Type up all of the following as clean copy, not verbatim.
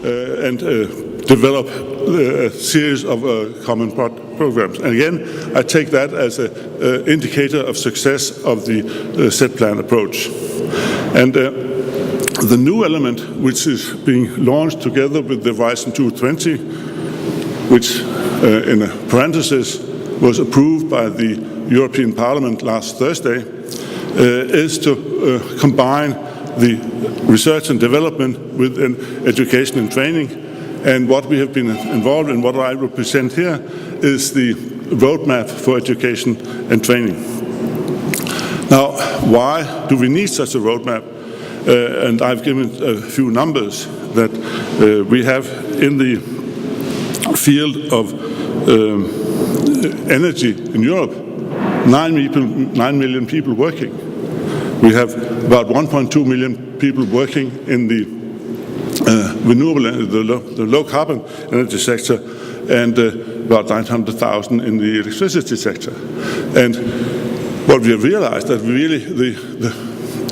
and develop a series of common programs. And again, I take that as an indicator of success of the set plan approach. And the new element, which is being launched together with the Horizon 2020, which in a parenthesis was approved by the European Parliament last Thursday, is to combine the research and development with education and training. And what we have been involved in, what I will present here, is the roadmap for education and training. Now, why do we need such a roadmap? And I've given a few numbers that we have in the field of energy in Europe. 9 million people working. We have about 1.2 million people working in the renewable, the low carbon energy sector, and about 900,000 in the electricity sector. And what we have realized that really the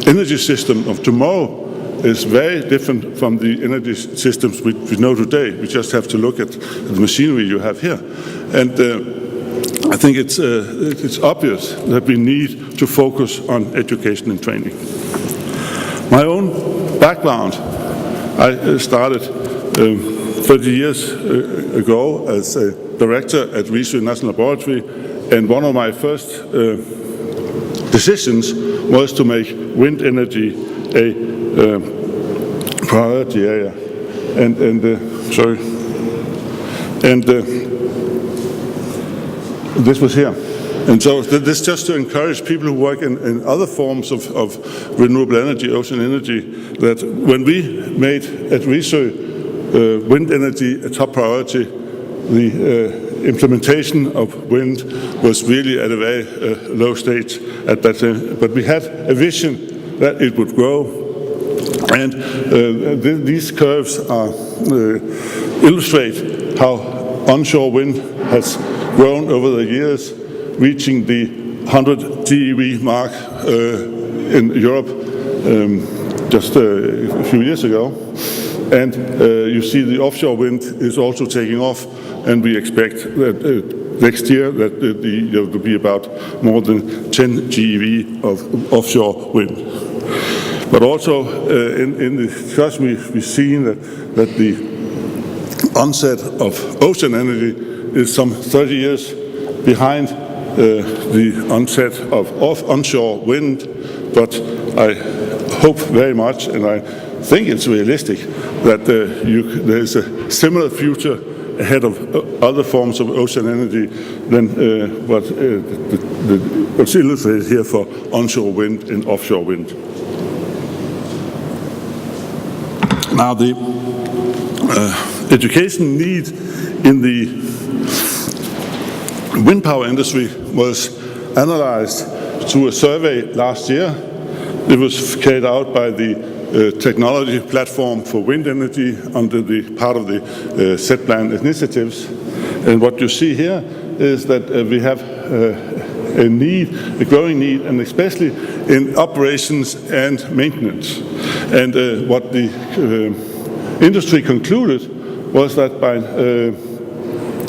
energy system of tomorrow is very different from the energy systems we know today. We just have to look at the machinery you have here. And I think it's obvious that we need to focus on education and training. My own background, I started 30 years ago as a director at Research National Laboratory, and one of my first decisions was to make wind energy a priority area. This was here. And so this just to encourage people who work in other forms of renewable energy, ocean energy, that when we made at research wind energy a top priority, the implementation of wind was really at a very low stage at that time. But we had a vision that it would grow. And these curves illustrate how onshore wind has grown over the years, reaching the 100 GeV mark in Europe just a few years ago. And you see the offshore wind is also taking off, and we expect that next year that there will be about more than 10 GeV of offshore wind. But also in the discussion we've seen that the onset of ocean energy is some 30 years behind the onset of onshore wind, but I hope very much, and I think it's realistic, that there is a similar future ahead of other forms of ocean energy than what's illustrated here for onshore wind and offshore wind. Now, the education need in the wind power industry was analyzed through a survey last year. It was carried out by the technology platform for wind energy under the part of the set plan initiatives. And what you see here is that we have a growing need, and especially in operations and maintenance. And what the industry concluded was that by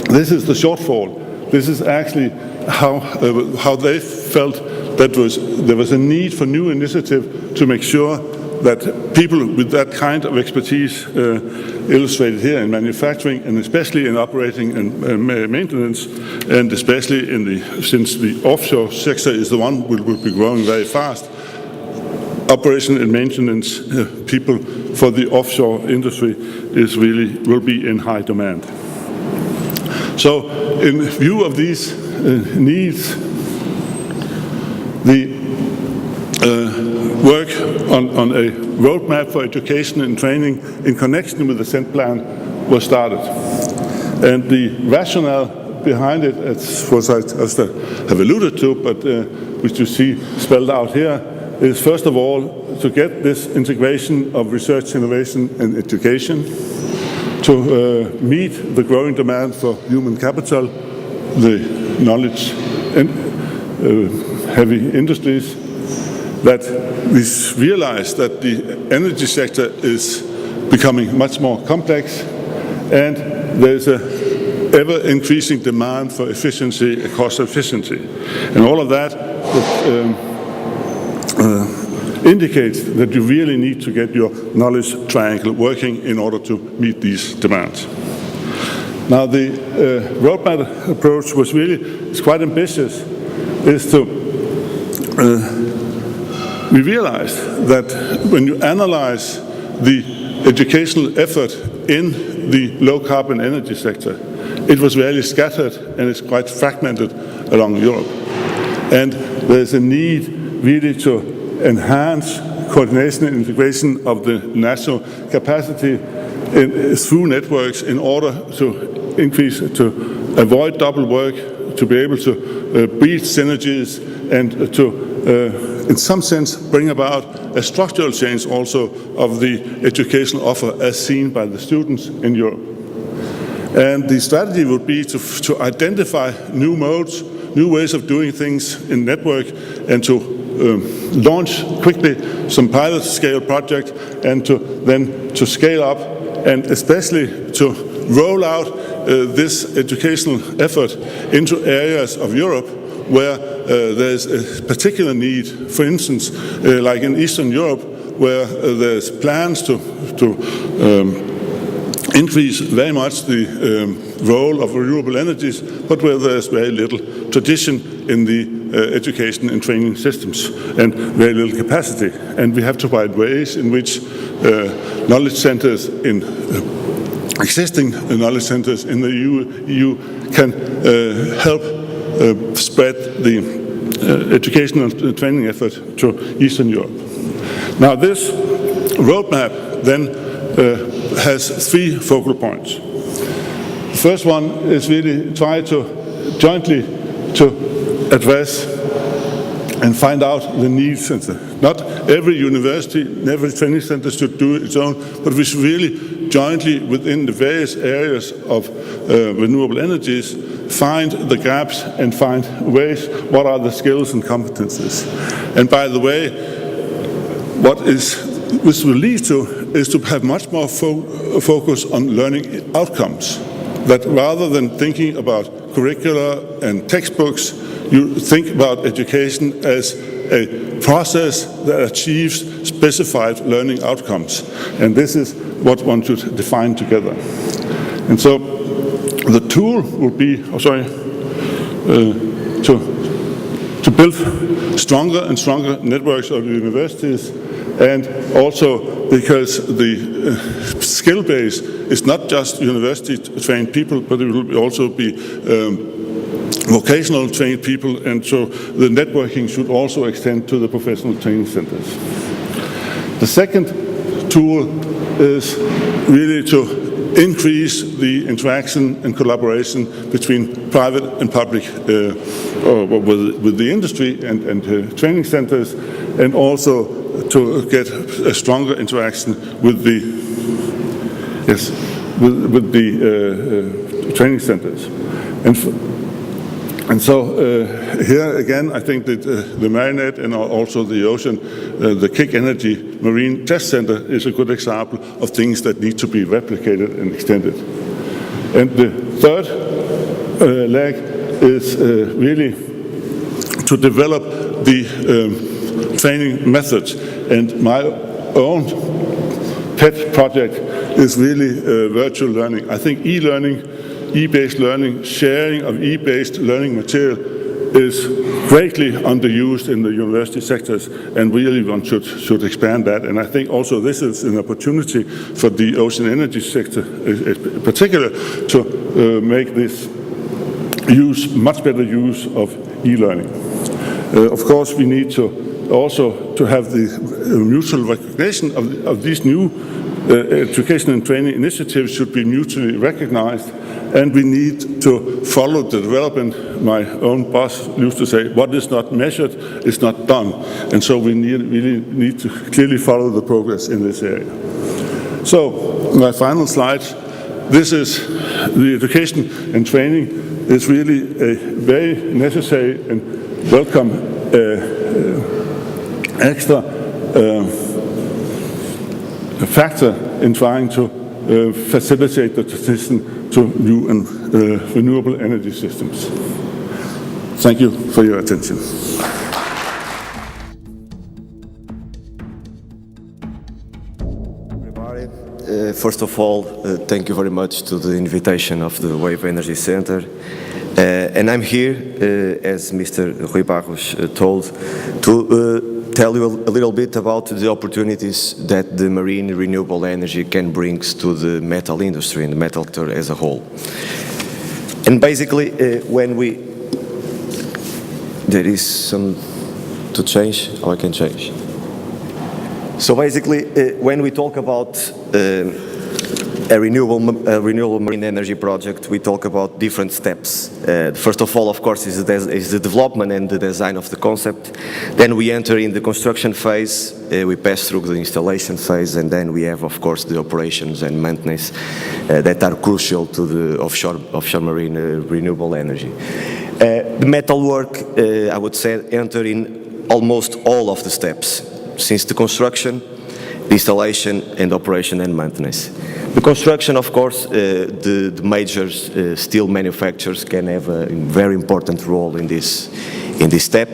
this is the shortfall. This is actually how they felt that there was a need for new initiative to make sure that people with that kind of expertise illustrated here in manufacturing, and especially in operating and maintenance, and especially since the offshore sector is the one will be growing very fast, operation and maintenance people for the offshore industry will be in high demand. So in view of these needs, the work on a roadmap for education and training in connection with the set plan was started. And the rationale behind it, as I have alluded to, but which you see spelled out here, is first of all to get this integration of research, innovation and education, to meet the growing demand for human capital, the knowledge and heavy industries, that we realize that the energy sector is becoming much more complex, and there's a ever-increasing demand for efficiency, cost efficiency. And all of that indicates that you really need to get your knowledge triangle working in order to meet these demands. Now, the roadmap approach was it's quite ambitious, we realized that when you analyze the educational effort in the low-carbon energy sector, it was very scattered and it's quite fragmented along Europe. And there's a need really to enhance coordination and integration of the national capacity through networks in order to avoid double work, to be able to breach synergies, and to, in some sense, bring about a structural change also of the educational offer as seen by the students in Europe. And the strategy would be to identify new modes, new ways of doing things in network, and to launch quickly some pilot scale projects, and to scale up, and especially to roll out this educational effort into areas of Europe where there's a particular need. For instance, like in Eastern Europe, where there's plans to increase very much the role of renewable energies, but where there's very little tradition in the education and training systems and very little capacity. And we have to find ways in which knowledge centers in existing knowledge centers in the EU can help spread the educational and training effort to Eastern Europe. Now, this roadmap then has three focal points. The first one is really try to jointly to address and find out the needs. Not every university, every training center should do its own, but we should really jointly within the various areas of renewable energies find the gaps and find ways, what are the skills and competences. And by the way, what this will lead to is to have much more focus on learning outcomes. That rather than thinking about curricula and textbooks, you think about education as a process that achieves specified learning outcomes. And this is what one should define together. And so the tool would be, to build stronger and stronger networks of universities, and also because the skill base is not just university-trained people, but it will also be vocational trained people, and so the networking should also extend to the professional training centers. The second tool is really to increase the interaction and collaboration between private and public with the industry and training centers, and also to get a stronger interaction with the training centers. And so here again, I think that the Marinette and also the ocean, the Kick Energy Marine Test Center is a good example of things that need to be replicated and extended. And the third leg is really to develop the training methods. And my own pet project is really virtual learning. I think e-learning, e-based learning, sharing of e-based learning material is greatly underused in the university sectors, and really one should expand that. And I think also this is an opportunity for the ocean energy sector in particular to make this much better use of e-learning. Of course, we need to also to have the mutual recognition of these new education and training initiatives should be mutually recognized, and we need to follow the development. My own boss used to say, what is not measured is not done. And so we really need to clearly follow the progress in this area. So, my final slide, this is the education and training is really a very necessary and welcome extra factor in trying to facilitate the transition to new and renewable energy systems. Thank you for your attention. First of all, thank you very much to the invitation of the Wave Energy Center. And I'm here, as Mr. Rui Barros told, to tell you a little bit about the opportunities that the marine renewable energy can bring to the metal industry and the metal sector as a whole. And basically, when we... There is some to change, or I can change. So basically, when we talk about a renewable marine energy project, we talk about different steps. First of all, of course, is the development and the design of the concept. Then we enter in the construction phase, we pass through the installation phase, and then we have, of course, the operations and maintenance that are crucial to the offshore marine renewable energy. The metalwork, I would say, enter in almost all of the steps, since the construction, the installation, and operation and maintenance. The construction, of course, the major steel manufacturers can have a very important role in this step.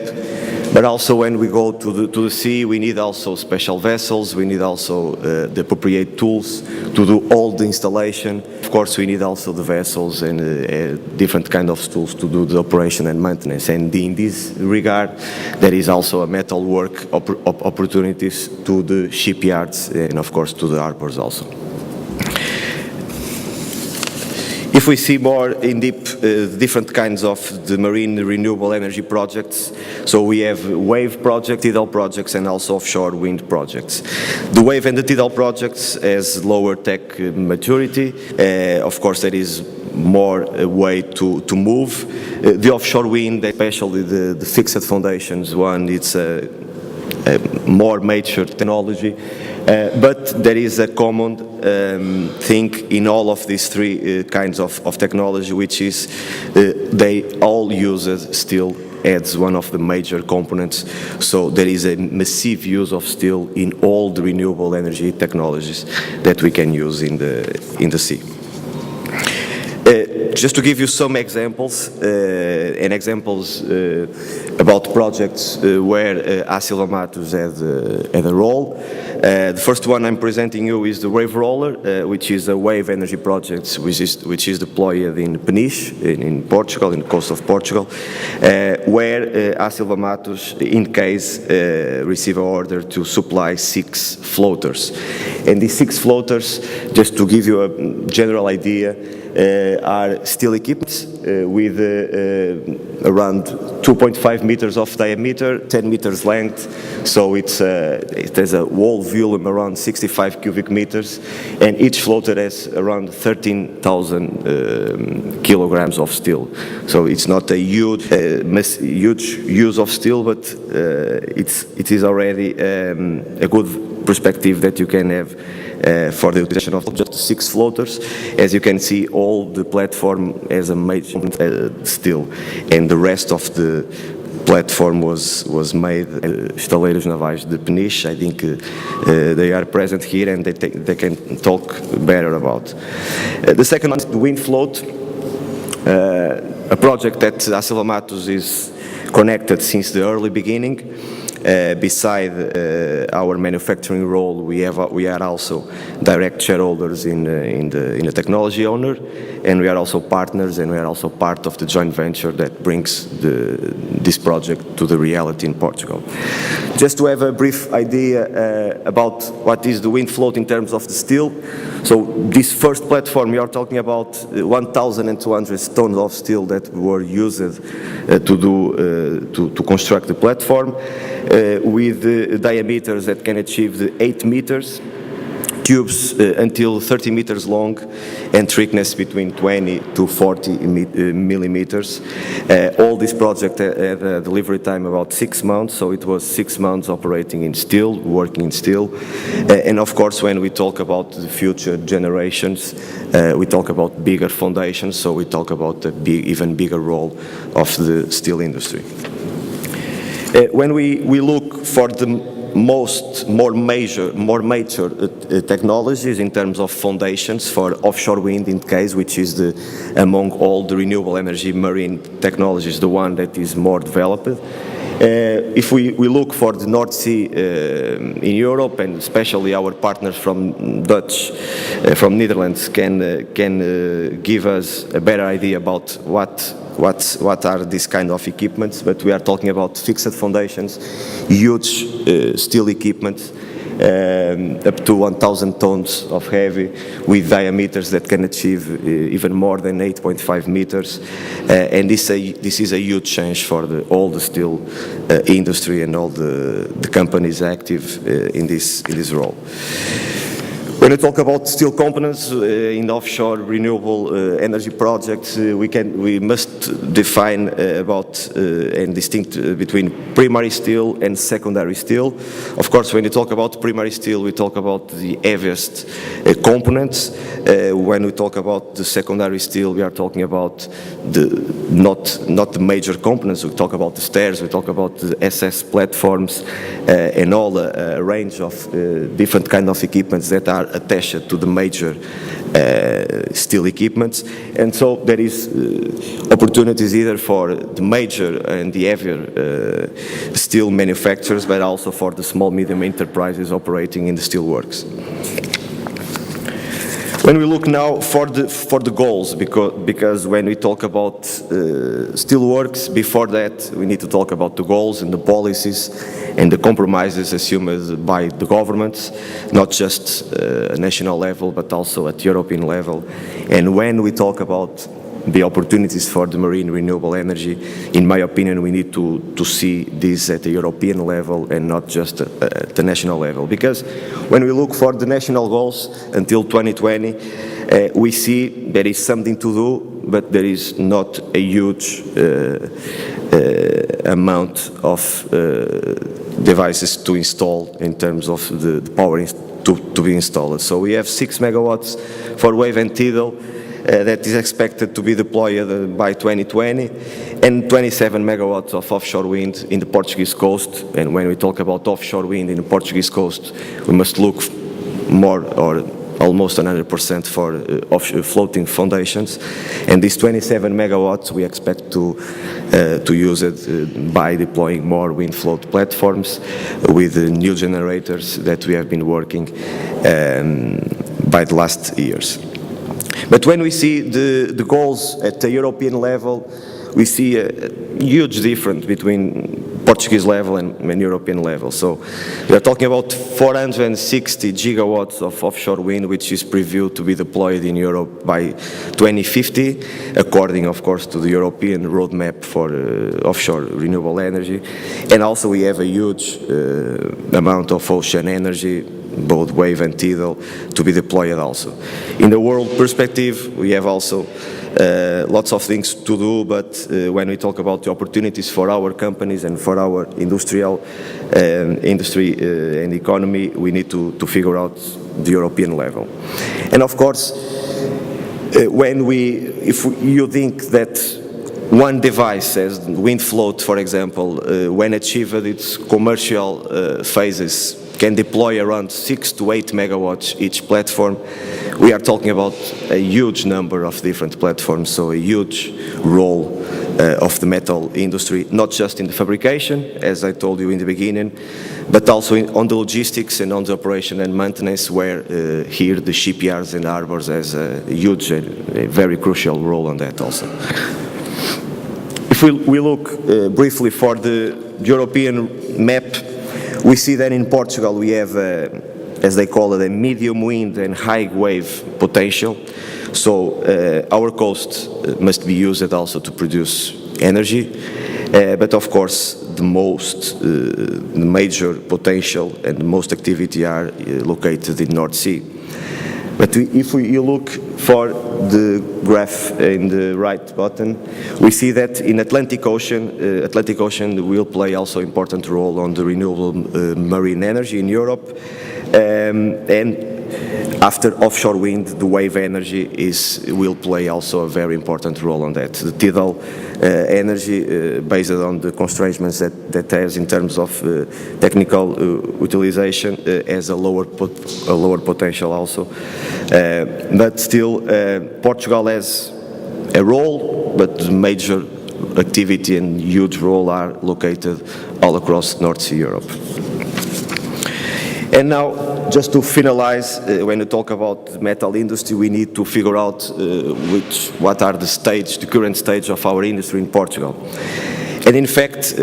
But also when we go to the sea, we need also special vessels, we need also the appropriate tools to do all the installation. Of course, we need also the vessels and different kind of tools to do the operation and maintenance. And in this regard, there is also a metalwork opportunities to the shipyards and of course to the harbors also. If we see more in deep different kinds of the marine renewable energy projects, so we have wave projects, tidal projects, and also offshore wind projects. The wave and the tidal projects has lower tech maturity. Of course, there is more way to move. The offshore wind, especially the fixed foundations one, it's a more mature technology. But there is a common thing in all of these three kinds of technology, which is they all use steel as one of the major components. So there is a massive use of steel in all the renewable energy technologies that we can use in the sea. Just to give you some examples, about projects where A.Silva Matos had a role. The first one I'm presenting you is the Wave Roller, which is a wave energy project which is deployed in Peniche, in Portugal, in the coast of Portugal, where A.Silva Matos, in case, receive an order to supply 6 floaters. And these 6 floaters, just to give you a general idea, are steel equipped with around 2.5 meters of diameter, 10 meters length, so it has a wall volume around 65 cubic meters, and each floater has around 13,000 kilograms of steel. So it's not a huge use of steel, but it is already a good perspective that you can have for the utilization of just 6 floaters. As you can see, all the platform has a major steel, and the rest of the platform was made Estaleiros Navais de Peniche. I think they are present here and they can talk better about. The second one is the wind float, a project that A.Silva Matos is connected since the early beginning. Beside our manufacturing role, we are also direct shareholders in the technology owner, and we are also partners, and we are also part of the joint venture that brings this project to the reality in Portugal. Just to have a brief idea about what is the wind float in terms of the steel. So this first platform, we are talking about 1,200 tons of steel that were used to construct the platform, with diameters that can achieve the 8 meters, tubes until 30 meters long, and thickness between 20 to 40 millimeters. All this project had a delivery time about 6 months, so it was 6 months operating in steel, working in steel. And of course, when we talk about the future generations, we talk about bigger foundations, so we talk about the even bigger role of the steel industry. When we look for the more mature technologies in terms of foundations for offshore wind in case, which is among all the renewable energy marine technologies, the one that is more developed. If we look for the North Sea in Europe, and especially our partners from Netherlands can give us a better idea about what are these kind of equipments, but we are talking about fixed foundations, huge steel equipment, up to 1,000 tons of heavy, with diameters that can achieve even more than 8.5 meters. And this is a huge change for all the steel industry and all the companies active in this role. When we talk about steel components in offshore renewable energy projects, we must define and distinct between primary steel and secondary steel. Of course, when you talk about primary steel, we talk about the heaviest components. When we talk about the secondary steel, we are talking about not the major components. We talk about the stairs, we talk about the SS platforms, and all a range of different kind of equipments that are attached to the major steel equipments. And so there is opportunities either for the major and the heavier steel manufacturers, but also for the small medium enterprises operating in the steel works. When we look now for the goals, because when we talk about steelworks, before that we need to talk about the goals and the policies and the compromises assumed by the governments, not just at national level but also at European level. And when we talk about the opportunities for the marine renewable energy, in my opinion, we need to see this at the European level and not just at the national level. Because when we look for the national goals until 2020, we see there is something to do, but there is not a huge amount of devices to install in terms of the power to be installed. So we have 6 megawatts for WAVE and TIDAL, that is expected to be deployed by 2020, and 27 megawatts of offshore wind in the Portuguese coast. And when we talk about offshore wind in the Portuguese coast, we must look more or almost 100% for offshore floating foundations. And these 27 megawatts we expect to use it by deploying more wind float platforms with new generators that we have been working by the last years. But when we see the goals at the European level, we see a huge difference between Portuguese level and European level. So we are talking about 460 gigawatts of offshore wind, which is previewed to be deployed in Europe by 2050, according, of course, to the European roadmap for offshore renewable energy. And also we have a huge amount of ocean energy, both WAVE and TIDAL, to be deployed also. In the world perspective, we have also lots of things to do, but when we talk about the opportunities for our companies and for our industry and economy, we need to figure out the European level. And of course, if you think that one device, as wind float, for example, when achieved its commercial phases, can deploy around 6 to 8 megawatts each platform, we are talking about a huge number of different platforms, so a huge role of the metal industry, not just in the fabrication, as I told you in the beginning, but also on the logistics and on the operation and maintenance, where here the shipyards and harbors has a huge, a very crucial role on that also. If we look briefly for the European map, we see that in Portugal we have, as they call it, a medium wind and high wave potential. So our coast must be used also to produce energy, but of course the major potential and the most activity are located in North Sea. But if you look for the graph in the right bottom, we see that in Atlantic Ocean will play also important role on the renewable marine energy in Europe. And After offshore wind, the wave energy will play also a very important role on that. The tidal energy, based on the constraints that has in terms of technical utilization, has a lower potential also. But still, Portugal has a role, but the major activity and huge role are located all across North Sea Europe. And now, just to finalize, when we talk about the metal industry, we need to figure out what are the current stage of our industry in Portugal. And in fact,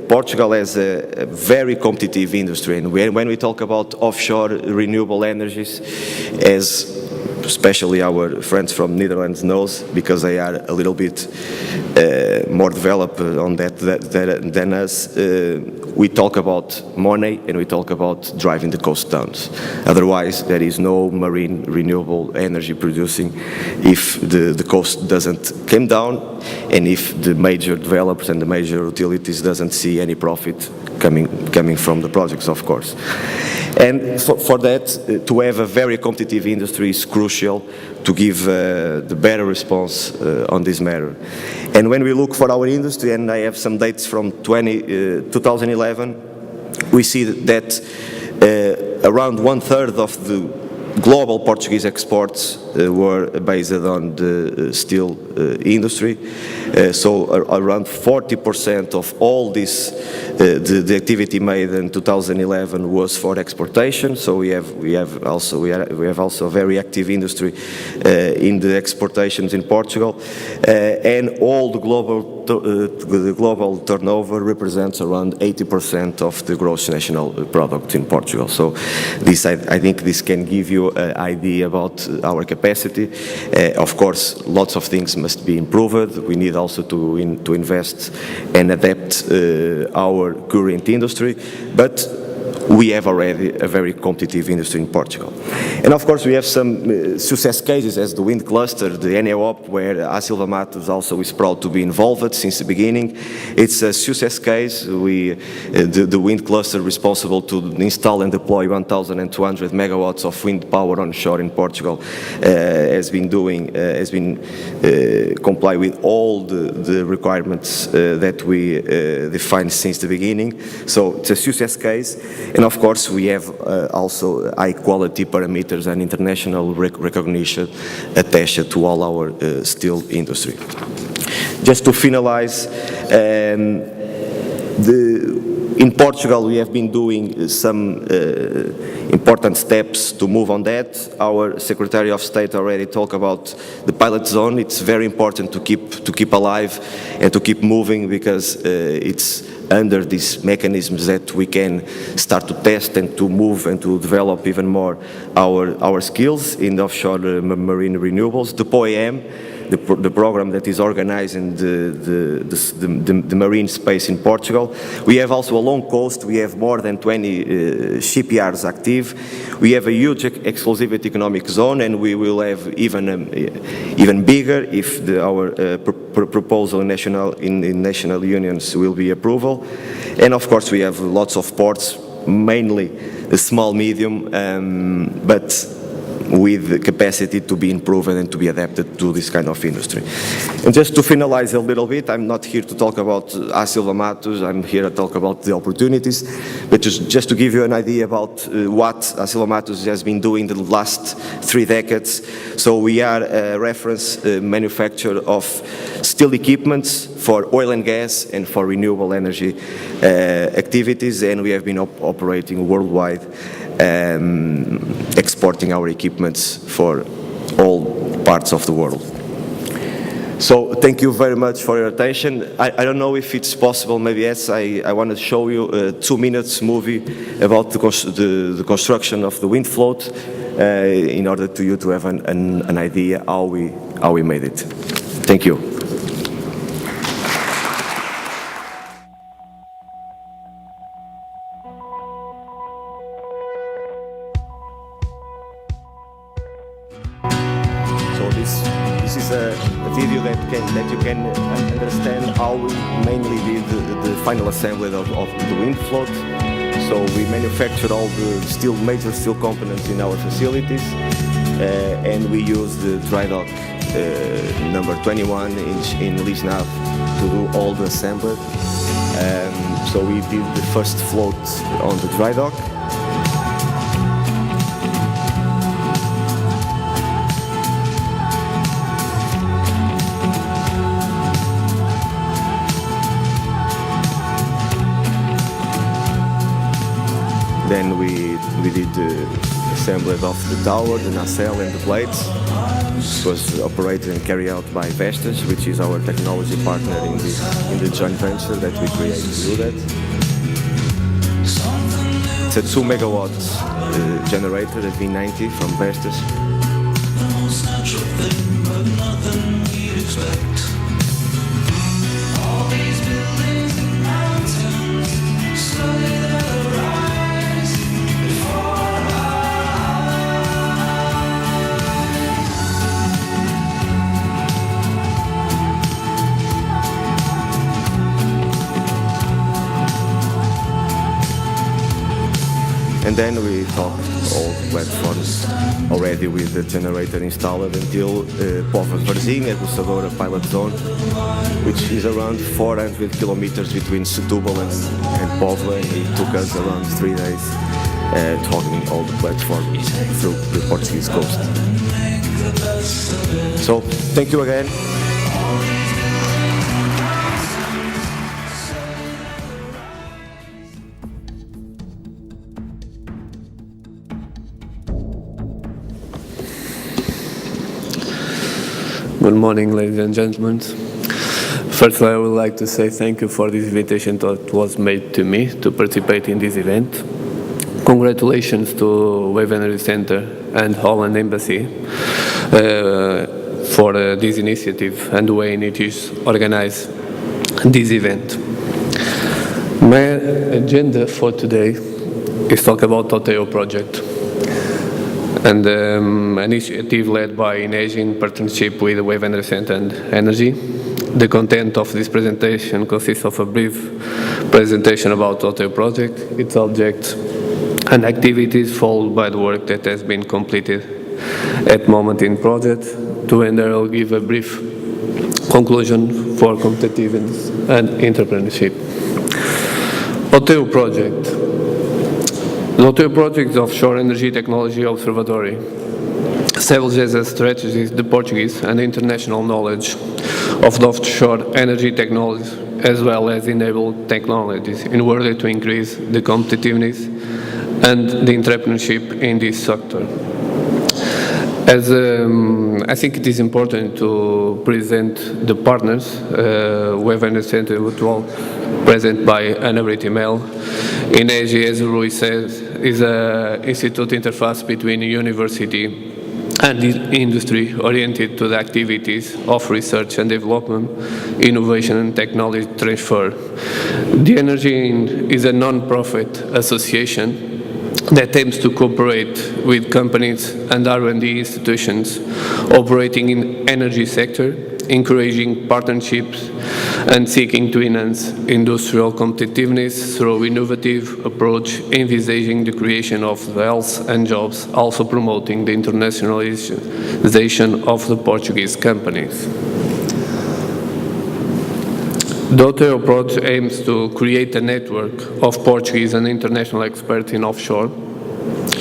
Portugal has a very competitive industry. And when we talk about offshore renewable energies, as especially our friends from Netherlands knows, because they are a little bit more developed on that than us, we talk about money and we talk about driving the cost down. Otherwise, there is no marine renewable energy producing if the cost doesn't come down and if the major developers and the major utilities doesn't see any profit coming from the projects, of course. And for that, to have a very competitive industry is crucial to give the better response on this matter. And when we look for our industry, and I have some dates from 2011, we see that around 1/3 of the global Portuguese exports were based on the steel industry. So around 40% of all this, the activity made in 2011 was for exportation. So we have also a very active industry in the exportations in Portugal, and all the global turnover represents around 80% of the gross national product in Portugal. So I think this can give you an idea about our capacity. Of course, lots of things must be improved. We need also to invest and adapt our current industry, but we have already a very competitive industry in Portugal. And of course we have some success cases as the wind cluster, the NEOP, where A.Silva Matos also is proud to be involved since the beginning. It's a success case. The wind cluster responsible to install and deploy 1,200 megawatts of wind power onshore in Portugal has been comply with all the requirements that we defined since the beginning. So it's a success case. And of course, we have also high-quality parameters and international recognition attached to all our steel industry. Just to finalize, in Portugal, we have been doing some important steps to move on that. Our Secretary of State already talked about the pilot zone. It's very important to keep alive and to keep moving, because it's under these mechanisms that we can start to test and to move and to develop even more our skills in the offshore marine renewables. The POEM, the program that is organizing the marine space in Portugal. We have also a long coast. We have more than 20 shipyards active. We have a huge exclusive economic zone, and we will have even bigger if our proposal in national unions will be approval. And of course we have lots of ports, mainly small, medium, but with the capacity to be improved and to be adapted to this kind of industry. And just to finalize a little bit, I'm not here to talk about A.Silva Matos, I'm here to talk about the opportunities, but just to give you an idea about what A.Silva Matos has been doing the last 3 decades. So we are a reference manufacturer of steel equipments for oil and gas and for renewable energy activities, and we have been operating worldwide, exporting our equipments for all parts of the world. So thank you very much for your attention. I don't know if it's possible, maybe yes, I want to show you a 2-minute movie about the construction of the wind float in order to you to have an idea how we made it. Thank you. This is a video that you can understand how we mainly did the final assembly of the wind float. So we manufactured all the major steel components in our facilities. and we use the dry dock number 21 in Lisnav to do all the assembly. So we did the first float on the dry dock. Then we did the assembly of the tower, the nacelle and the blades. It was operated and carried out by Vestas, which is our technology partner in the joint venture that we created to do that. It's a 2 megawatt generator, a V90 from Vestas. And then we talked all platforms already with the generator installed until Póvoa de Varzim, Aguçadora pilot zone, which is around 400 kilometers between Setúbal and Póvoa, and it took us around 3 days talking all the platforms through the Portuguese coast. So, thank you again. Good morning, ladies and gentlemen. Firstly, I would like to say thank you for this invitation that was made to me to participate in this event. Congratulations to Wave Energy Center and Holland Embassy for this initiative and the way in it is organized this event. My agenda for today is talk about OTEO project, and initiative led by INEGI in partnership with the Wave Energy Center and Energy. The content of this presentation consists of a brief presentation about OTEO project, its objects and activities, followed by the work that has been completed at the moment in project. To end, I will give a brief conclusion for competitiveness and entrepreneurship. OTEO project. The OTEO project is Offshore Energy Technology Observatory, established as a strategy the Portuguese and international knowledge of the offshore energy technologies as well as enable technologies in order to increase the competitiveness and the entrepreneurship in this sector. As I think it is important to present the partners. Wave Energy Center will present by Ana Britimel. INEGI, as Rui says, is an institute interface between university and industry oriented to the activities of research and development, innovation and technology transfer. The Energy is a non-profit association that aims to cooperate with companies and R&D institutions operating in energy sector, encouraging partnerships and seeking to enhance industrial competitiveness through innovative approach, envisaging the creation of wealth and jobs, also promoting the internationalization of the Portuguese companies. The OTEO project aims to create a network of Portuguese and international experts in offshore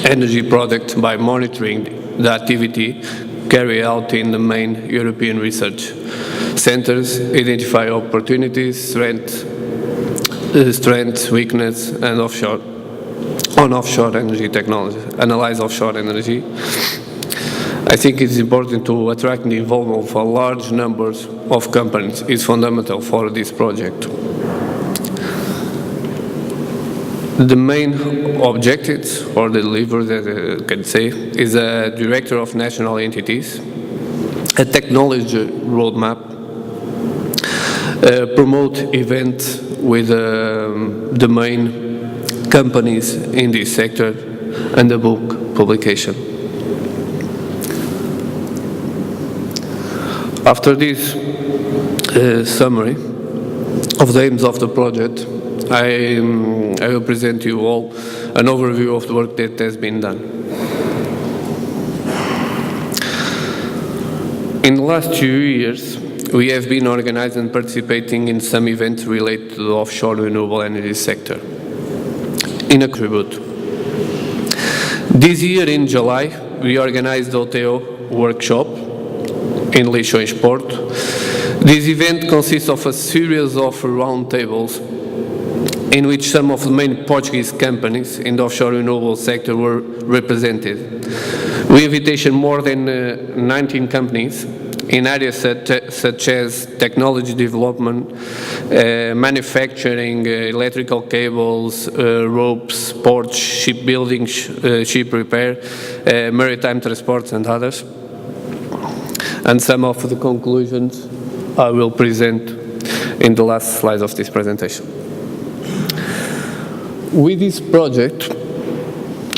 energy projects by monitoring the activity carried out in the main European research centers, identify opportunities, strengths, weakness, and offshore energy technology, analyze offshore energy. I think it's important to attract the involvement of a large number of companies is fundamental for this project. The main objectives or the deliverables, that I can say, is a director of national entities, a technology roadmap, promote events with the main companies in this sector, and a book publication. After this summary of the aims of the project, I will present you all an overview of the work that has been done. In the last 2 years, we have been organizing and participating in some events related to the offshore renewable energy sector. In a tribute. This year in July, we organized the OTEO workshop in Leixões Porto. This event consists of a series of roundtables in which some of the main Portuguese companies in the offshore renewable sector were represented. We invited more than 19 companies in areas such as technology development, manufacturing, electrical cables, ropes, ports, shipbuilding, ship repair, maritime transports and others. And some of the conclusions I will present in the last slides of this presentation. With this project,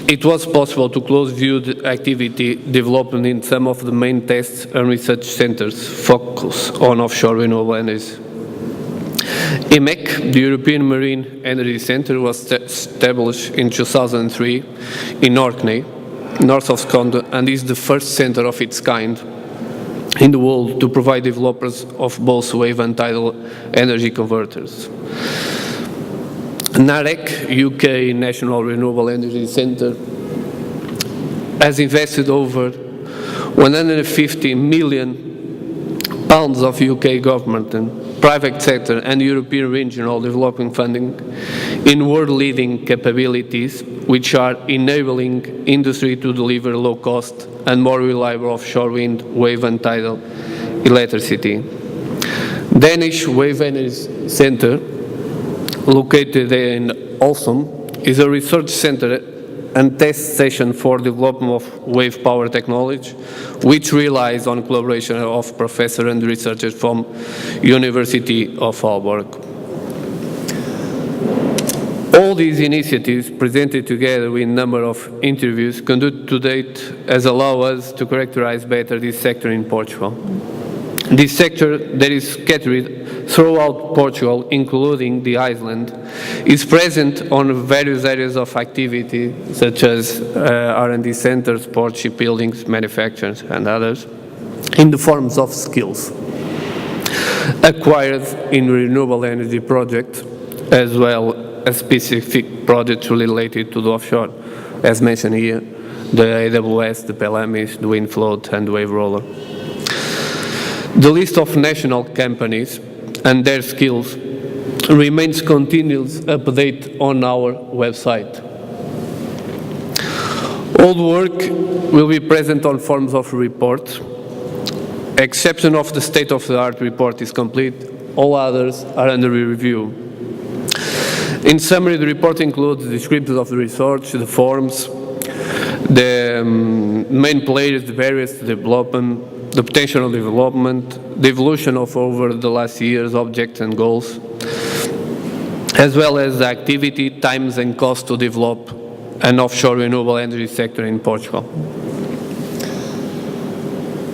it was possible to close view the activity development in some of the main tests and research centers focused on offshore renewable energy. INEGI, the European Marine Energy Center, was established in 2003 in Orkney, north of Scotland, and is the first center of its kind in the world to provide developers of both wave and tidal energy converters. NAREC, UK National Renewable Energy Centre, has invested over 150 million pounds of UK government and private sector and European regional development funding in world-leading capabilities which are enabling industry to deliver low-cost and more reliable offshore wind, wave and tidal electricity. Danish Wave Energy Centre, located in Olsum, is a research center and test station for development of wave power technology, which relies on collaboration of professors and researchers from University of Aalborg. All these initiatives presented together with a number of interviews conducted to date has allowed us to characterize better this sector in Portugal. This sector that is scattered throughout Portugal, including the island, is present on various areas of activity, such as R&D centers, port, shipbuildings, manufacturing, and others, in the forms of skills acquired in renewable energy projects, as well as specific projects related to the offshore, as mentioned here, the AWS, the PLMs, the wind float, and the wave roller. The list of national companies and their skills remains continuous update on our website. All the work will be present on forms of report. Exception of the state-of-the-art report is complete. All others are under review. In summary, the report includes the descriptions of the research, the forms, the main players, the various development, the potential development, the evolution of over the last year's objects and goals, as well as the activity, times and cost to develop an offshore renewable energy sector in Portugal.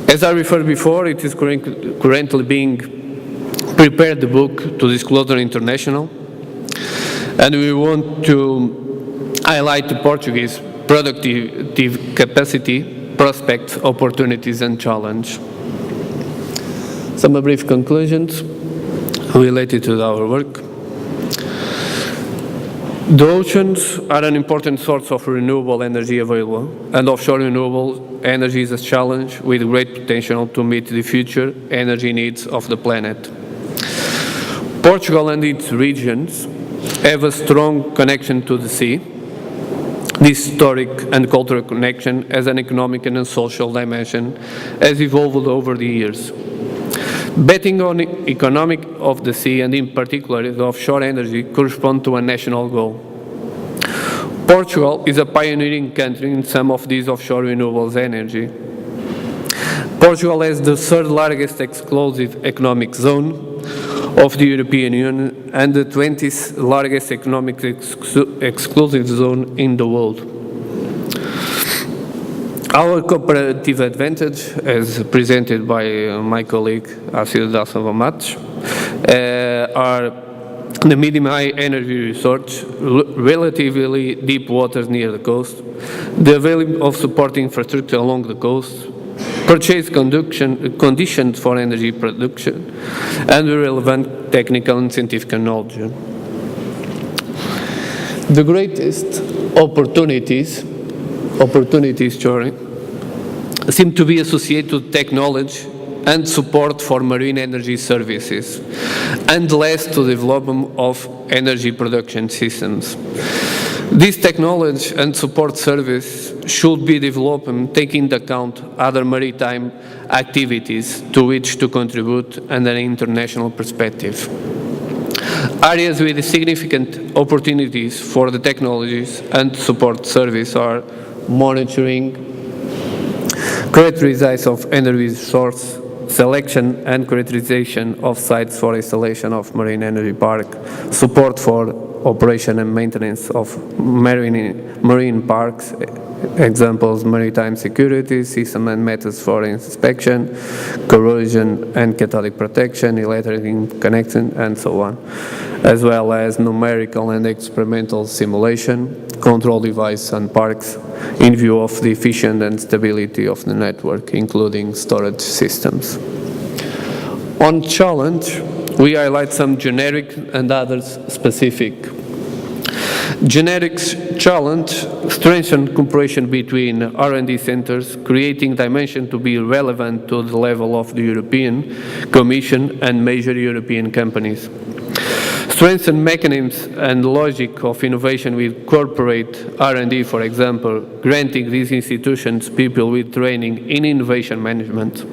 As I referred before, it is currently being prepared the book to Disclosure International, and we want to highlight the Portuguese productive capacity, prospects, opportunities, and challenge. Some brief conclusions related to our work. The oceans are an important source of renewable energy available, and offshore renewable energy is a challenge with great potential to meet the future energy needs of the planet. Portugal and its regions have a strong connection to the sea. This historic and cultural connection as an economic and a social dimension has evolved over the years. Betting on the economic of the sea, and in particular the offshore energy, correspond to a national goal. Portugal is a pioneering country in some of these offshore renewables energy. Portugal has the third largest exclusive economic zone of the European Union and the 20th largest economic exclusive zone in the world. Our comparative advantage, as presented by my colleague A.Silva Matos, are the medium-high energy research, relatively deep waters near the coast, the availability of supporting infrastructure along the coast, purchase conditions for energy production, and the relevant technical and scientific knowledge. The greatest opportunities seem to be associated to technology and support for marine energy services, and less to development of energy production systems. This technology and support service should be developed taking into account other maritime activities to which to contribute under an international perspective. Areas with significant opportunities for the technologies and support service are monitoring, characterization of energy source, selection and characterization of sites for installation of marine energy park, support for operation and maintenance of marine parks, examples maritime security, system and methods for inspection, corrosion and cathodic protection, electric connection, and so on, as well as numerical and experimental simulation, control device and parks in view of the efficiency and stability of the network, including storage systems. On challenge, we highlight some generic and others specific. Generic challenge strengthen cooperation between R&D centers, creating dimension to be relevant to the level of the European Commission and major European companies. Strengthen mechanisms and logic of innovation with corporate R&D, for example, granting these institutions people with training in innovation management.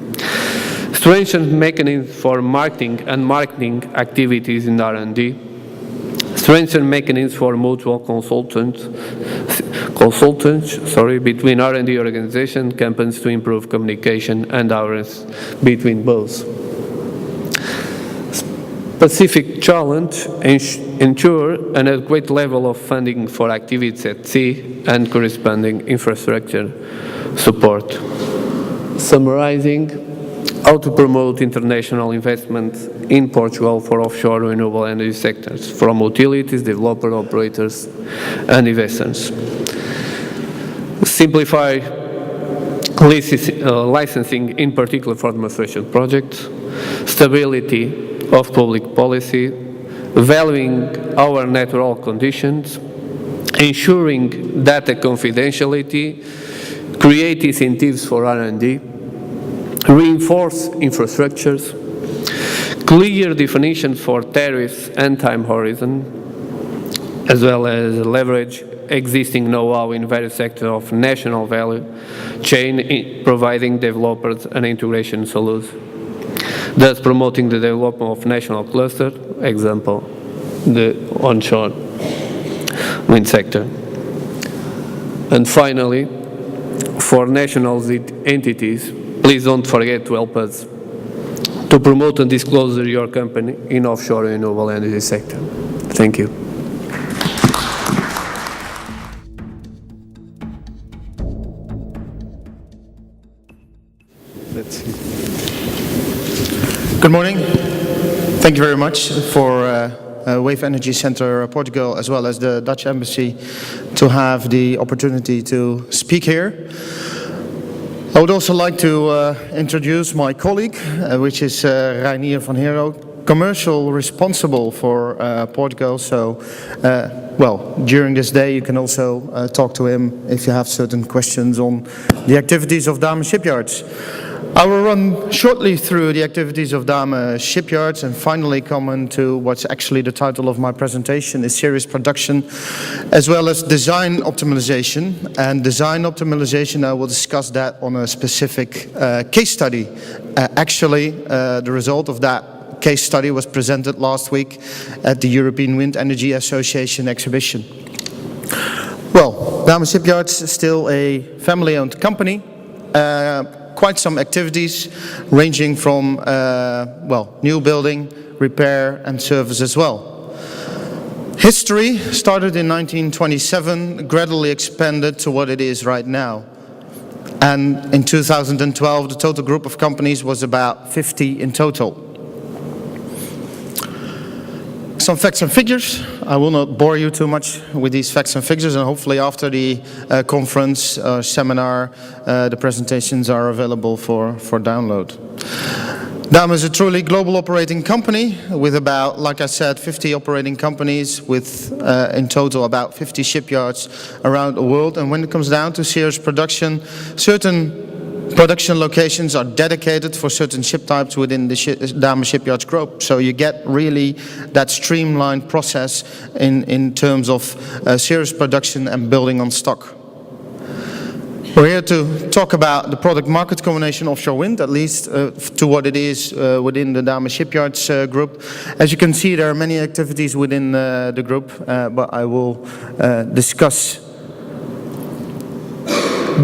Strengthen mechanisms for marketing activities in R&D. Strengthen mechanisms for mutual consultants between R&D organizations and companies to improve communication and hours between both. Specific challenge, ensure an adequate level of funding for activities at sea and corresponding infrastructure support. Summarizing, how to promote international investment in Portugal for offshore renewable energy sectors from utilities, developer operators, and investors. Simplify licensing, in particular for demonstration projects. Stability of public policy, valuing our natural conditions, ensuring data confidentiality, create incentives for R&D, reinforce infrastructures, clear definitions for tariffs and time horizon, as well as leverage existing know-how in various sectors of national value chain, providing developers an integration solution. Thus promoting the development of national cluster, example, the onshore wind sector. And finally, for national entities, please don't forget to help us to promote and disclose your company in offshore renewable energy sector. Thank you. Let's see. Good morning. Thank you very much for Wave Energy Center Portugal, as well as the Dutch Embassy, to have the opportunity to speak here. I would also like to introduce my colleague, which is Reinier van Hero, commercial responsible for Portugal. So, well, during this day you can also talk to him if you have certain questions on the activities of Damen Shipyards. I will run shortly through the activities of Damen Shipyards and finally come into what's actually the title of my presentation, is serious production, as well as design optimalization. And design optimalization, I will discuss that on a specific case study. Actually, the result of that case study was presented last week at the European Wind Energy Association exhibition. Well, Damen Shipyards is still a family-owned company. Quite some activities ranging from, well, new building, repair and service as well. History started in 1927, gradually expanded to what it is right now. And in 2012, the total group of companies was about 50 in total. Some facts and figures. I will not bore you too much with these facts and figures, and hopefully after the conference seminar, the presentations are available for download. Damen is a truly global operating company with about, like I said, 50 operating companies with in total about 50 shipyards around the world. And when it comes down to serious production, certain production locations are dedicated for certain ship types within the Damen Shipyards group. So you get really that streamlined process in terms of serious production and building on stock. We're here to talk about the product market combination offshore wind, at least to what it is within the Damen Shipyards group. As you can see, there are many activities within the group, but I will discuss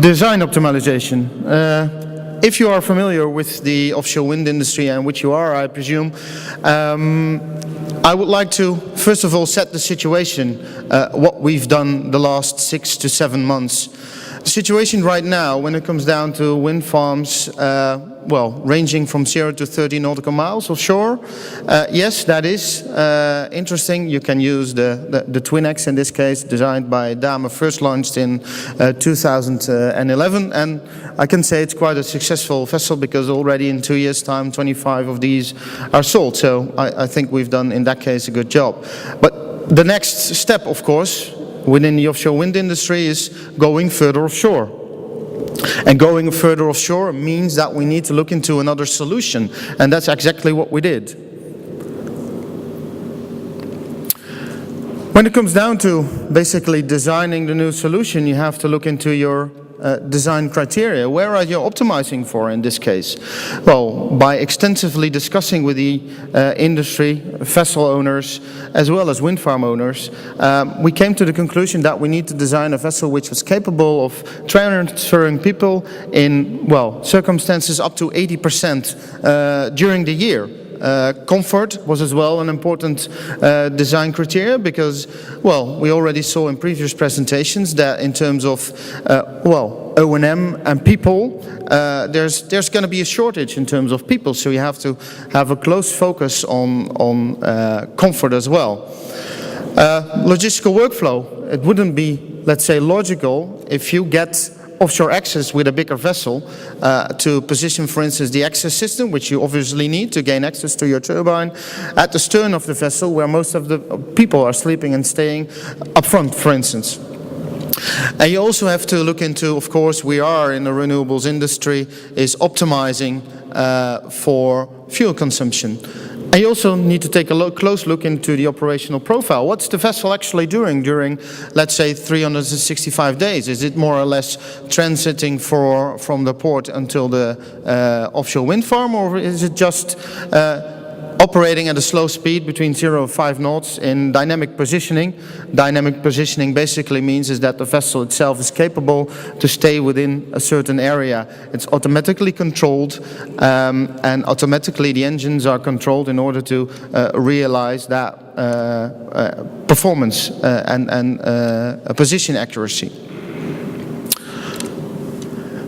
design optimization. If you are familiar with the offshore wind industry, and which you are, I presume, I would like to, first of all, set the situation, what we've done the last 6 to 7 months. The situation right now, when it comes down to wind farms, well, ranging from 0 to 30 nautical miles offshore, yes, that is interesting. You can use the Twin-X in this case, designed by Damen, first launched in 2011, and I can say it's quite a successful vessel because already in 2 years' time, 25 of these are sold. So I think we've done, in that case, a good job. But the next step, of course, within the offshore wind industry is going further offshore. And going further offshore means that we need to look into another solution, and that's exactly what we did. When it comes down to basically designing the new solution, you have to look into your design criteria. Where are you optimizing for in this case? Well, by extensively discussing with the industry, vessel owners, as well as wind farm owners, we came to the conclusion that we need to design a vessel which was capable of transferring people in, well, circumstances up to 80% during the year. Comfort was as well an important design criteria because, well, we already saw in previous presentations that in terms of, well, O&M and people, there's going to be a shortage in terms of people, so you have to have a close focus on comfort as well. Logistical workflow, it wouldn't be, let's say, logical if you get offshore access with a bigger vessel to position, for instance, the access system, which you obviously need to gain access to your turbine, at the stern of the vessel where most of the people are sleeping and staying up front, for instance. And you also have to look into, of course, we are in the renewables industry, is optimizing for fuel consumption. And you also need to take a close look into the operational profile. What's the vessel actually doing during, let's say, 365 days? Is it more or less transiting from the port until the offshore wind farm, or is it just operating at a slow speed between 0 and 5 knots in dynamic positioning? Dynamic positioning basically means is that the vessel itself is capable to stay within a certain area. It's automatically controlled, and automatically the engines are controlled in order to realize that performance and position accuracy.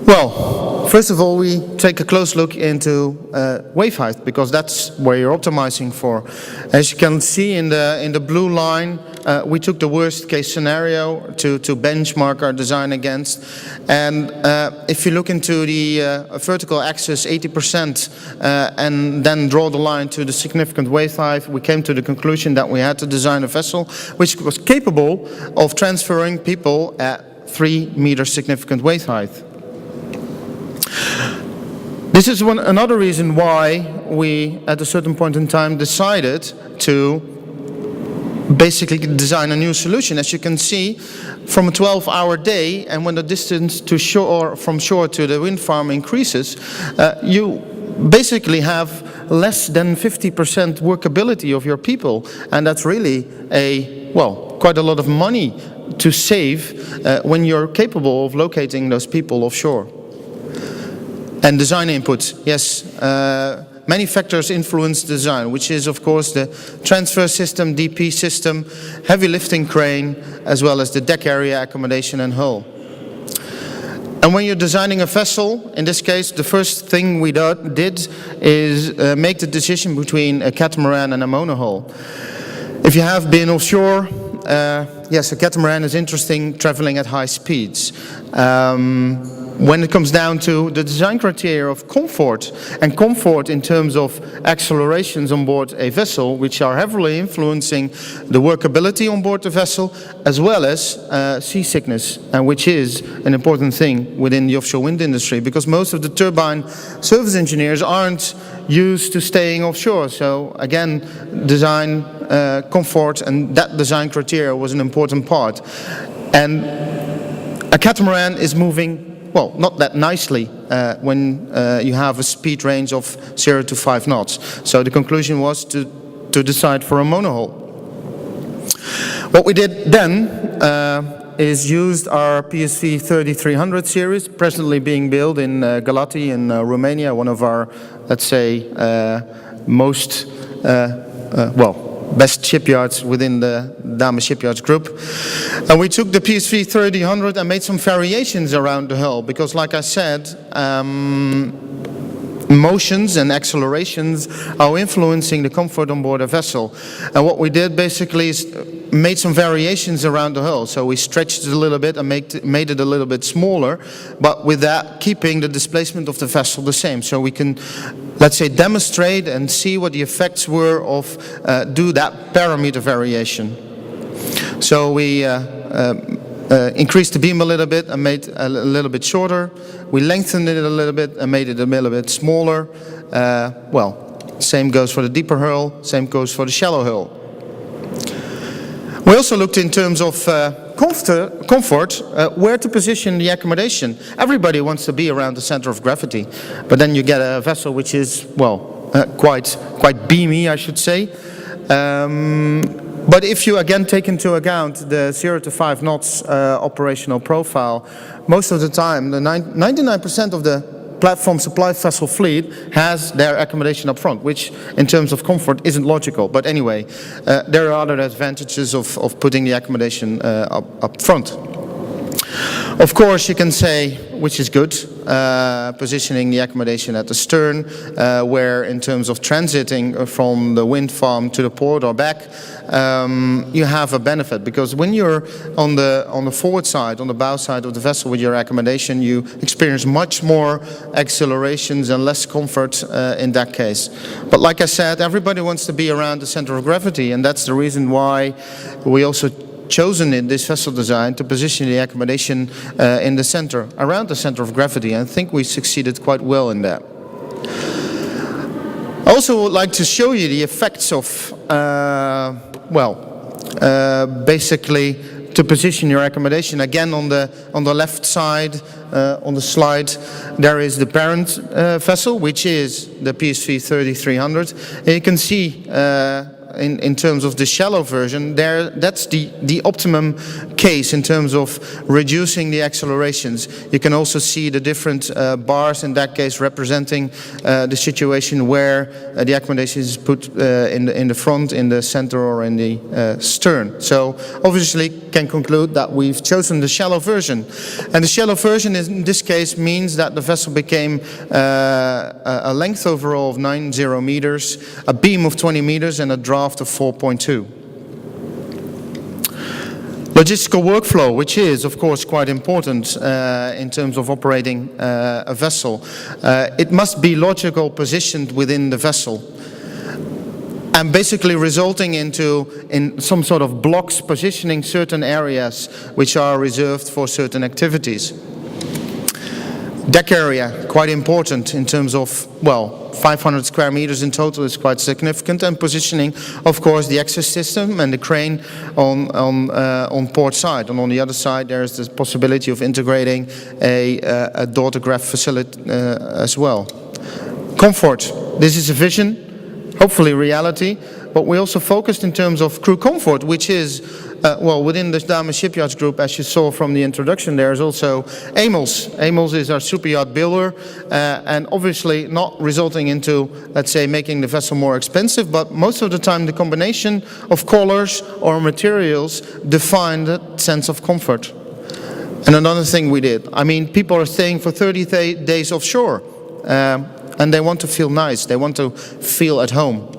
Well, first of all, we take a close look into wave height, because that's where you're optimizing for. As you can see in the blue line, we took the worst case scenario to benchmark our design against. And if you look into the vertical axis, 80%, and then draw the line to the significant wave height, we came to the conclusion that we had to design a vessel which was capable of transferring people at 3 meters significant wave height. This is another reason why we, at a certain point in time, decided to basically design a new solution. As you can see, from a 12-hour day, and when the distance to shore, from shore to the wind farm increases, you basically have less than 50% workability of your people, and that's really quite a lot of money to save when you're capable of locating those people offshore. And design inputs, yes, many factors influence design, which is of course the transfer system, DP system, heavy lifting crane, as well as the deck area, accommodation and hull. And when you're designing a vessel, in this case, the first thing we did is make the decision between a catamaran and a monohull. If you have been offshore, yes, a catamaran is interesting traveling at high speeds. When it comes down to the design criteria of comfort, and comfort in terms of accelerations on board a vessel, which are heavily influencing the workability on board the vessel, as well as seasickness, and which is an important thing within the offshore wind industry, because most of the turbine service engineers aren't used to staying offshore. So again, design, comfort, and that design criteria was an important part. And a catamaran is moving, well, not that nicely when you have a speed range of 0 to 5 knots. So the conclusion was to decide for a monohull. What we did then is used our PSV 3300 series, presently being built in Galati in Romania, one of our, let's say, most, best shipyards within the Damen Shipyards group. And we took the PSV 3000 and made some variations around the hull, because like I said, motions and accelerations are influencing the comfort on board a vessel. And what we did basically is made some variations around the hull. So we stretched it a little bit and made it a little bit smaller, but with that keeping the displacement of the vessel the same. So we can, let's say, demonstrate and see what the effects were of do that parameter variation. So we increased the beam a little bit and made a little bit shorter. We lengthened it a little bit and made it a little bit smaller. Same goes for the deeper hull, same goes for the shallow hull. We also looked in terms of comfort, where to position the accommodation. Everybody wants to be around the center of gravity, but then you get a vessel which is, quite beamy, I should say. But if you again take into account the 0 to 5 knots operational profile, most of the time, the 99% of the platform supply vessel fleet has their accommodation up front, which in terms of comfort isn't logical. But anyway, there are other advantages of putting the accommodation up front. Of course, you can say, which is good, positioning the accommodation at the stern, where in terms of transiting from the wind farm to the port or back, you have a benefit, because when you're on the forward side, on the bow side of the vessel with your accommodation, you experience much more accelerations and less comfort in that case. But like I said, everybody wants to be around the center of gravity, and that's the reason why we also chosen in this vessel design to position the accommodation in the center, around the center of gravity, and I think we succeeded quite well in that. I also would like to show you the effects of, basically to position your accommodation. Again, on the left side on the slide, there is the parent vessel, which is the PSV 3300. And you can see in terms of the shallow version, that's the optimum case in terms of reducing the accelerations. You can also see the different bars in that case representing the situation where the accommodation is put in the front, in the center, or in the stern. So obviously can conclude that we've chosen the shallow version. And the shallow version in this case means that the vessel became a length overall of 90 meters, a beam of 20 meters, and a draft of 4.2. Logistical workflow, which is of course quite important in terms of operating a vessel. It must be logical positioned within the vessel, and basically resulting in some sort of blocks positioning certain areas which are reserved for certain activities. Deck area, quite important in terms of, 500 square meters in total is quite significant, and positioning, of course, the access system and the crane on port side. And on the other side, there is the possibility of integrating a daughter facility as well. Comfort, this is a vision, hopefully reality, but we also focused in terms of crew comfort, which is within the Damen Shipyards group, as you saw from the introduction, there is also AMOS. AMOS is our super yacht builder, and obviously not resulting into, let's say, making the vessel more expensive, but most of the time the combination of colors or materials define the sense of comfort. And another thing we did, people are staying for 30 days offshore, and they want to feel nice, they want to feel at home.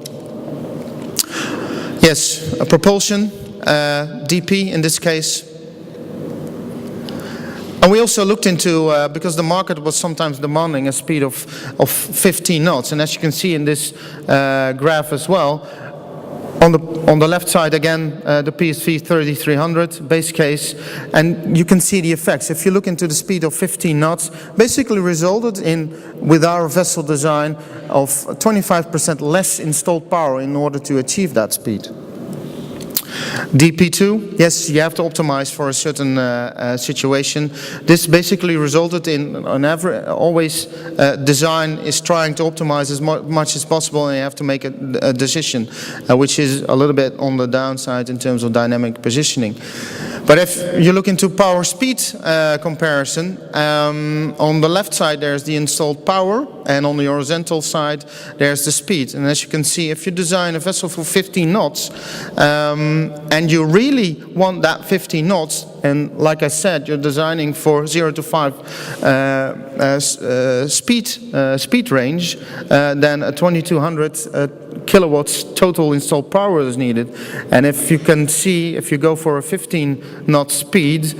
Yes, a propulsion, DP in this case. And we also looked into, because the market was sometimes demanding a speed of 15 knots, and as you can see in this graph as well, on the left side again, the PSV 3300 base case, and you can see the effects. If you look into the speed of 15 knots, basically resulted in, with our vessel design, of 25% less installed power in order to achieve that speed. DP2, yes, you have to optimize for a certain situation. This basically resulted in, on average, always design is trying to optimize as much as possible, and you have to make a decision, which is a little bit on the downside in terms of dynamic positioning. But if you look into power speed comparison, on the left side there's the installed power, and on the horizontal side there's the speed. And as you can see, if you design a vessel for 15 knots, and you really want that 15 knots, and like I said, you're designing for 0 to 5 speed range, then a 2200 kilowatts total installed power is needed. And if you can see, if you go for a 15 knot speed,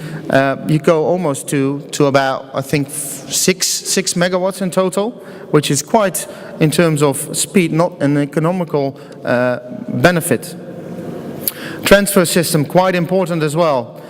you go almost to about, I think, 6 megawatts in total, which is quite, in terms of speed, not an economical benefit. Transfer system, quite important as well.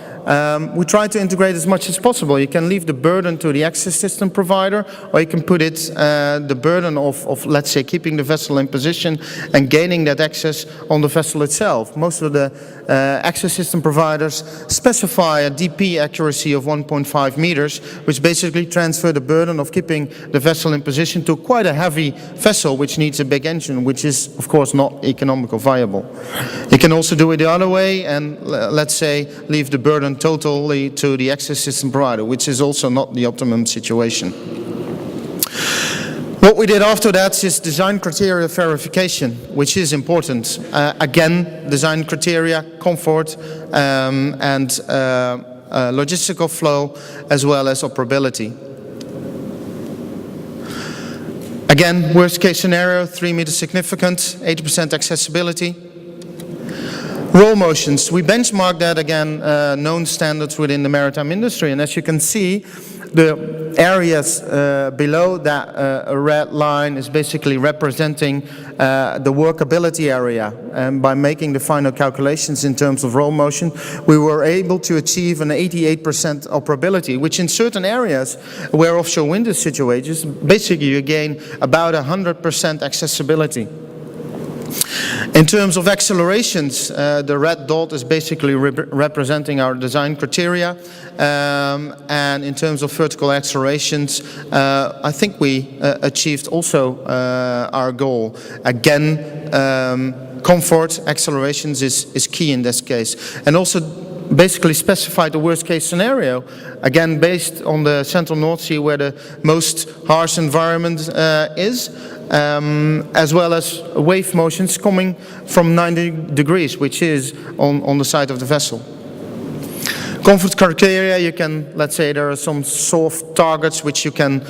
We try to integrate as much as possible. You can leave the burden to the access system provider, or you can put it, the burden of, let's say, keeping the vessel in position and gaining that access on the vessel itself. Most of the access system providers specify a DP accuracy of 1.5 meters, which basically transfer the burden of keeping the vessel in position to quite a heavy vessel, which needs a big engine, which is, of course, not economical viable. You can also do it the other way and, let's say, leave the burden totally to the access system provider, which is also not the optimum situation. What we did after that is design criteria verification, which is important. Again, design criteria, comfort, and logistical flow, as well as operability. Again, worst case scenario, 3 meter significant, 80% accessibility. Roll motions, we benchmark that again, known standards within the maritime industry, and as you can see, the areas below that red line is basically representing the workability area, and by making the final calculations in terms of roll motion, we were able to achieve an 88% operability, which in certain areas where offshore wind is situated, basically you gain about 100% accessibility. In terms of accelerations, the red dot is basically representing our design criteria, and in terms of vertical accelerations, I think we achieved also our goal. Again, comfort accelerations is key in this case, and also basically specify the worst case scenario, again based on the central North Sea where the most harsh environment is, as well as wave motions coming from 90 degrees, which is on the side of the vessel. Comfort criteria, you can, let's say there are some soft targets which you can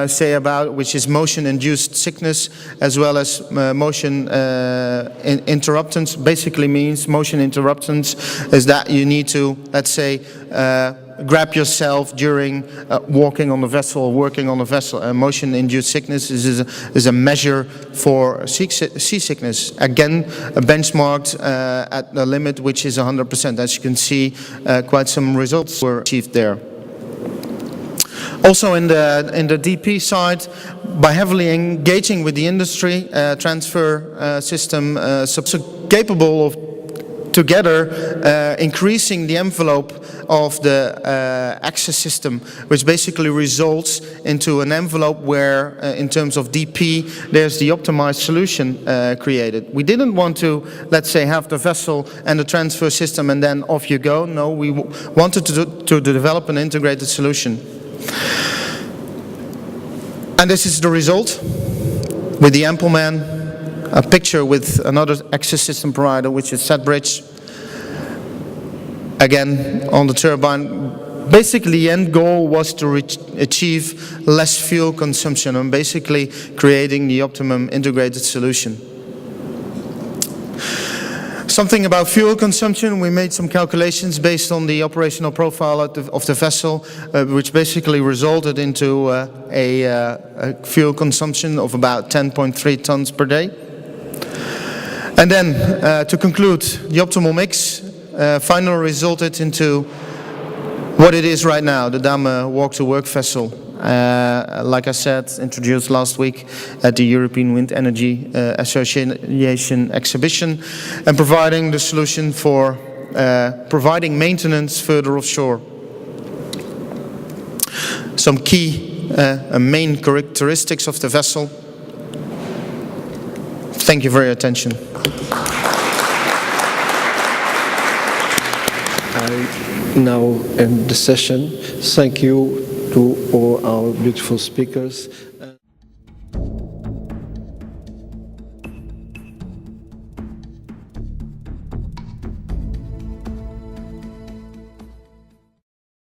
say about, which is motion-induced sickness, as well as motion interruptance. Basically means motion interruptance is that you need to, let's say, grab yourself during walking on the vessel or working on the vessel. Motion-induced sickness is a measure for seasickness. Again, benchmarked at the limit, which is 100%. As you can see, quite some results were achieved there. Also in the DP side, by heavily engaging with the industry, transfer system capable of together increasing the envelope of the access system, which basically results into an envelope where in terms of DP there's the optimized solution created. We didn't want to, let's say, have the vessel and the transfer system and then off you go. No, we wanted to develop an integrated solution. And this is the result with the Ampleman. A picture with another access system provider, which is Setbridge. Again, on the turbine. Basically, the end goal was to achieve less fuel consumption and basically creating the optimum integrated solution. Something about fuel consumption. We made some calculations based on the operational profile of the vessel, which basically resulted into a fuel consumption of about 10.3 tons per day. And then, to conclude, the optimal mix finally resulted into what it is right now, the Damen walk-to-work vessel. Like I said, introduced last week at the European Wind Energy Association exhibition, and providing the solution for providing maintenance further offshore. Some key main characteristics of the vessel. Thank you for your attention. I now end the session. Thank you to all our beautiful speakers.